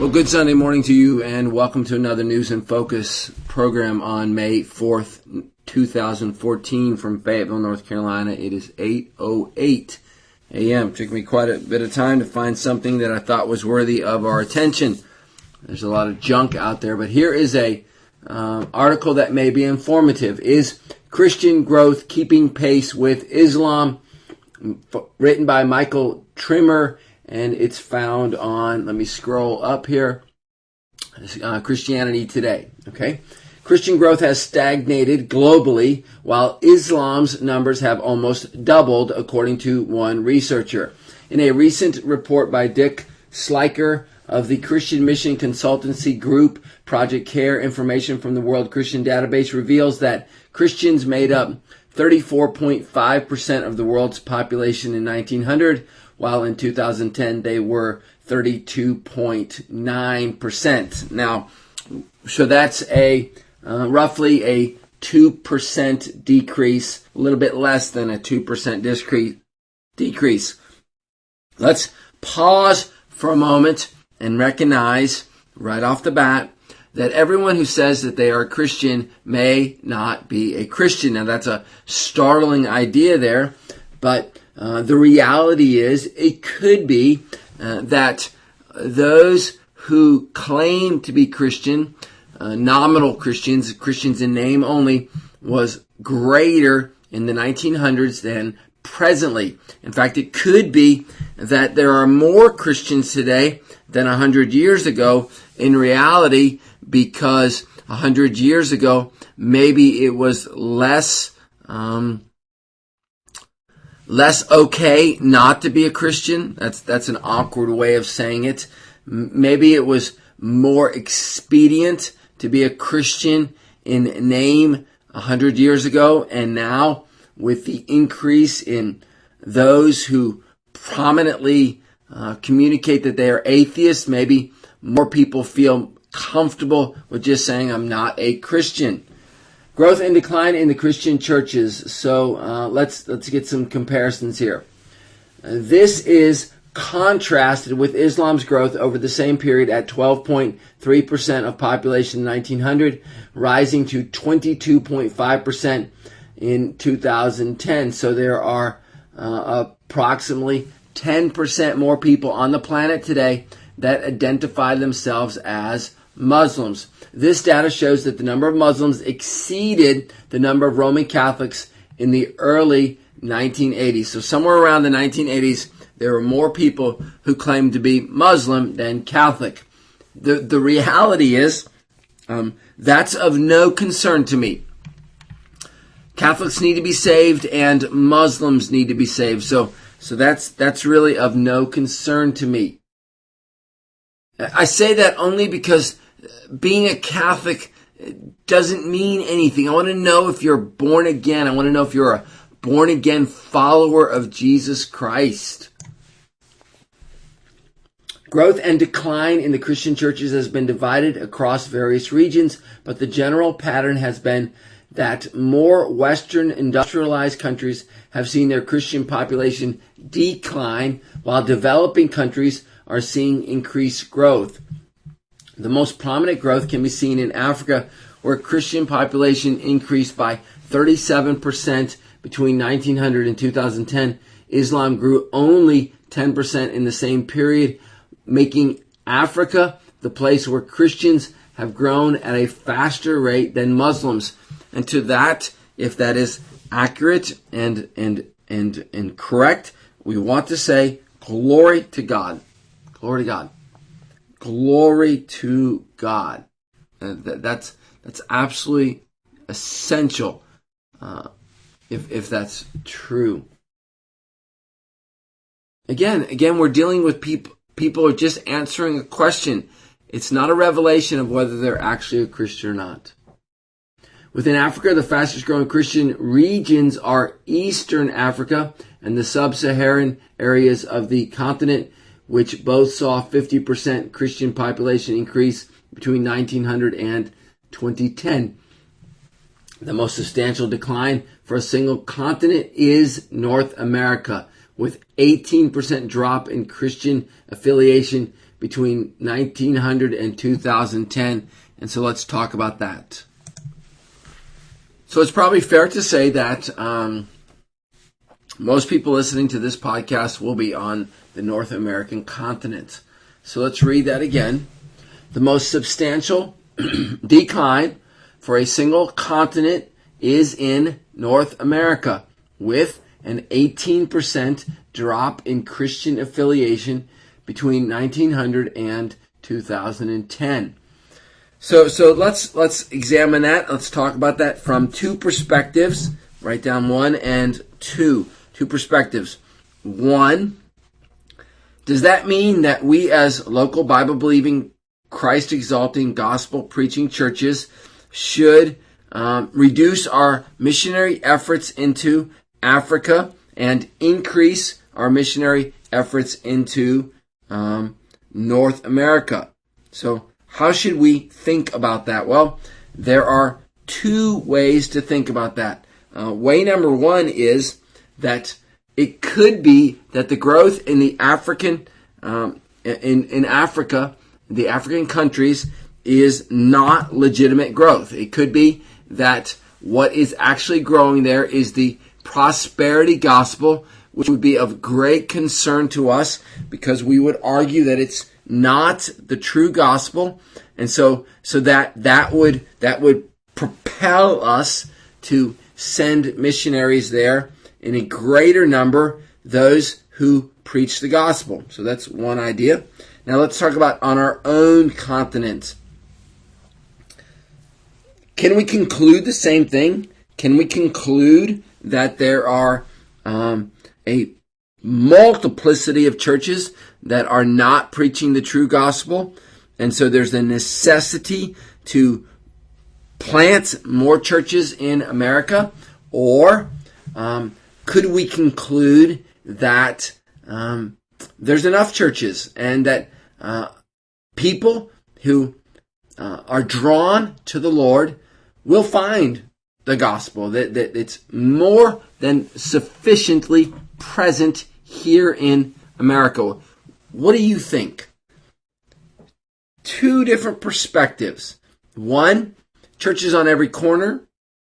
Well, good Sunday morning to you, and welcome to another News in Focus program on May 4th, 2014 from Fayetteville, North Carolina. It is 8:08 a.m. It took me quite a bit of time to find something that I thought was worthy of our attention. There's a lot of junk out there, but here is a article that may be informative. Is Christian growth keeping pace with Islam? Written by Michael Trimmer, and it's found on, let me scroll up here, Christianity Today. Okay, Christian growth has stagnated globally, while Islam's numbers have almost doubled, according to one researcher. In a recent report by Dick Sliker of the Christian Mission Consultancy Group, Project Care, information from the World Christian Database reveals that Christians made up 34.5% of the world's population in 1900, while in 2010 they were 32.9%. Now, so that's a roughly a 2% decrease, a little bit less than a 2% decrease. Let's pause for a moment and recognize right off the bat that everyone who says that they are a Christian may not be a Christian. Now, that's a startling idea there, but the reality is it could be that those who claim to be Christian, nominal Christians, Christians in name only, was greater in the 1900s than presently. In fact, it could be that there are more Christians today than 100 years ago in reality, because 100 years ago, maybe it was less okay not to be a Christian. That's an awkward way of saying it. Maybe it was more expedient to be a Christian in name 100 years ago, and now with the increase in those who prominently communicate that they are atheists, maybe more people feel comfortable with just saying, I'm not a Christian. Growth and decline in the Christian churches. So let's get some comparisons here. This is contrasted with Islam's growth over the same period at 12.3% of population in 1900, rising to 22.5% in 2010. So there are approximately 10% more people on the planet today that identify themselves as Muslims. This data shows that the number of Muslims exceeded the number of Roman Catholics in the early 1980s. So somewhere around the 1980s, there were more people who claimed to be Muslim than Catholic. The reality is, that's of no concern to me. Catholics need to be saved and Muslims need to be saved. So that's really of no concern to me. I say that only because being a Catholic doesn't mean anything. I want to know if you're born again. I want to know if you're a born again follower of Jesus Christ. Growth and decline in the Christian churches has been divided across various regions, but the general pattern has been that more Western industrialized countries have seen their Christian population decline, while developing countries are seeing increased growth. The most prominent growth can be seen in Africa, where Christian population increased by 37% between 1900 and 2010. Islam grew only 10% in the same period, making Africa the place where Christians have grown at a faster rate than Muslims. And to that, if that is accurate and correct, we want to say glory to God. Glory to God. Glory to God. That's absolutely essential if that's true. Again, we're dealing with people are just answering a question. It's not a revelation of whether they're actually a Christian or not. Within Africa, the fastest growing Christian regions are Eastern Africa and the sub-Saharan areas of the continent, which both saw 50% Christian population increase between 1900 and 2010. The most substantial decline for a single continent is North America, with 18% drop in Christian affiliation between 1900 and 2010. And so let's talk about that. So it's probably fair to say that most people listening to this podcast will be on the North American continent. So let's read that again. The most substantial decline for a single continent is in North America, with an 18% drop in Christian affiliation between 1900 and 2010. So let's examine that. Let's talk about that from two perspectives. Write down 1 and 2. Two perspectives. 1, does that mean that we as local Bible-believing, Christ-exalting, gospel-preaching churches should reduce our missionary efforts into Africa and increase our missionary efforts into North America? So how should we think about that? Well, there are two ways to think about that. Way number 1 is that it could be that the growth in the African, in Africa, the African countries, is not legitimate growth. It could be that what is actually growing there is the prosperity gospel, which would be of great concern to us because we would argue that it's not the true gospel, and so that would propel us to send missionaries there in a greater number, those who preach the gospel. So that's one idea. Now let's talk about on our own continent. Can we conclude the same thing? Can we conclude that there are a multiplicity of churches that are not preaching the true gospel, and so there's a necessity to plant more churches in America? Or could we conclude that there's enough churches and that people who are drawn to the Lord will find the gospel, that it's more than sufficiently present here in America? What do you think? Two different perspectives. 1, churches on every corner,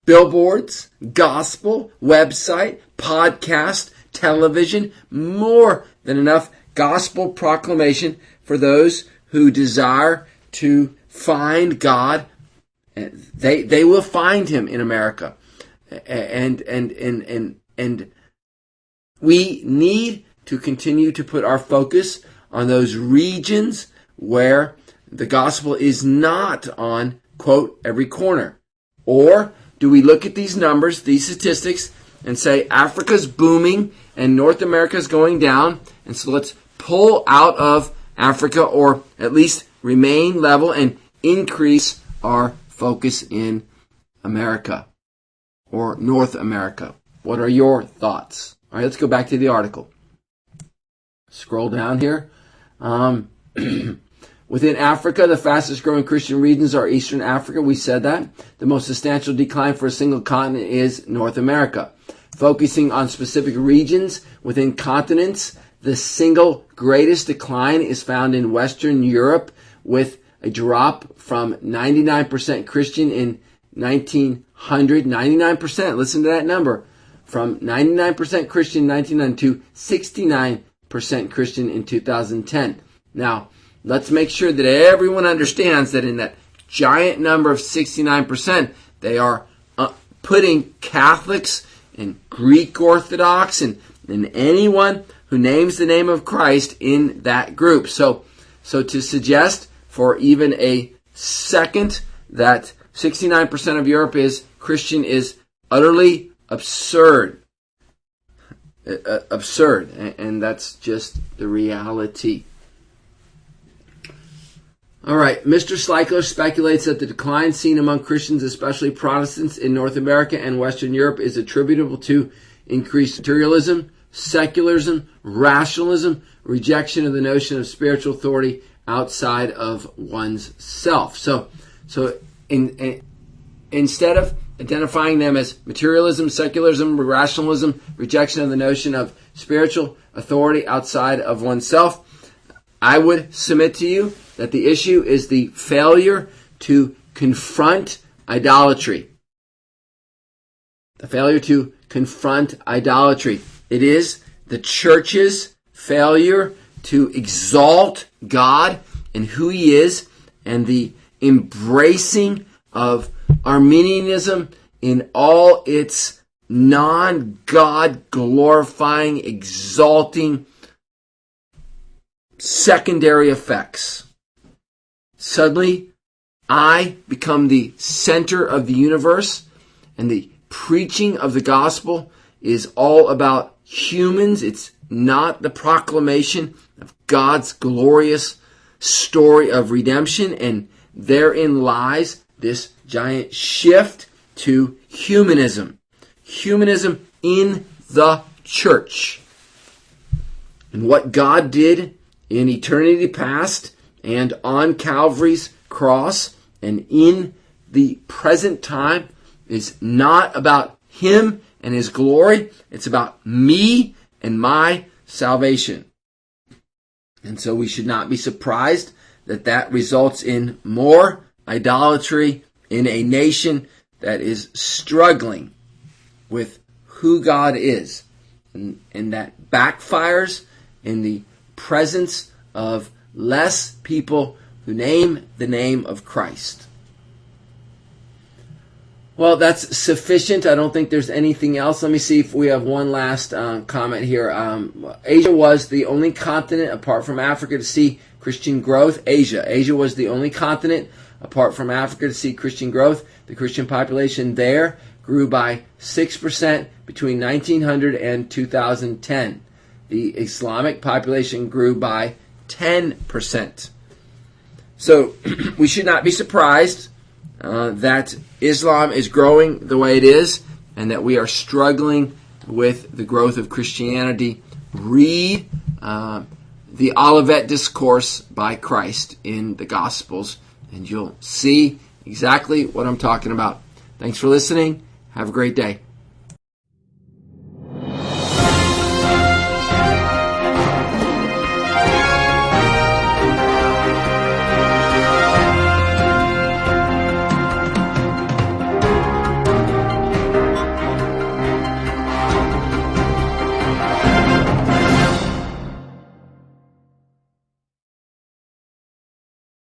billboards, gospel, website, podcast, television, more than enough gospel proclamation for those who desire to find God. They will find Him in America, and we need to continue to put our focus on those regions where the gospel is not on, quote, every corner. Or do we look at these numbers, these statistics, and say Africa's booming and North America's going down, and so let's pull out of Africa, or at least remain level and increase our focus in America or North America? What are your thoughts? All right, let's go back to the article. Scroll down here. Within Africa, the fastest growing Christian regions are Eastern Africa. We said that. The most substantial decline for a single continent is North America. Focusing on specific regions within continents, the single greatest decline is found in Western Europe, with a drop from 99% Christian in 1900, 99%, listen to that number, from 99% Christian in 1900 to 69% Christian in 2010. Now, let's make sure that everyone understands that in that giant number of 69%, they are putting Catholics and Greek Orthodox and anyone who names the name of Christ in that group. So to suggest for even a second that 69% of Europe is Christian is utterly absurd. Absurd. And that's just the reality. All right. Mr. Slyko speculates that the decline seen among Christians, especially Protestants in North America and Western Europe, is attributable to increased materialism, secularism, rationalism, rejection of the notion of spiritual authority outside of one's self. So instead of identifying them as materialism, secularism, rationalism, rejection of the notion of spiritual authority outside of oneself, I would submit to you that the issue is the failure to confront idolatry. The failure to confront idolatry. It is the church's failure to exalt God and who He is, and the embracing of Arminianism in all its non-God glorifying, exalting secondary effects. Suddenly, I become the center of the universe, and the preaching of the gospel is all about humans. It's not the proclamation of God's glorious story of redemption, and therein lies this giant shift to humanism. Humanism in the church. And what God did in eternity past and on Calvary's cross and in the present time is not about Him and His glory. It's about me and my salvation. And so we should not be surprised that that results in more idolatry in a nation that is struggling with who God is. And that backfires in the presence of less people who name the name of Christ. Well, that's sufficient. I don't think there's anything else. Let me see if we have one last comment here. Asia was the only continent apart from Africa to see Christian growth. Asia was the only continent apart from Africa to see Christian growth. The Christian population there grew by 6% between 1900 and 2010. The Islamic population grew by 10%. So we should not be surprised that Islam is growing the way it is, and that we are struggling with the growth of Christianity. Read the Olivet Discourse by Christ in the Gospels, and you'll see exactly what I'm talking about. Thanks for listening. Have a great day.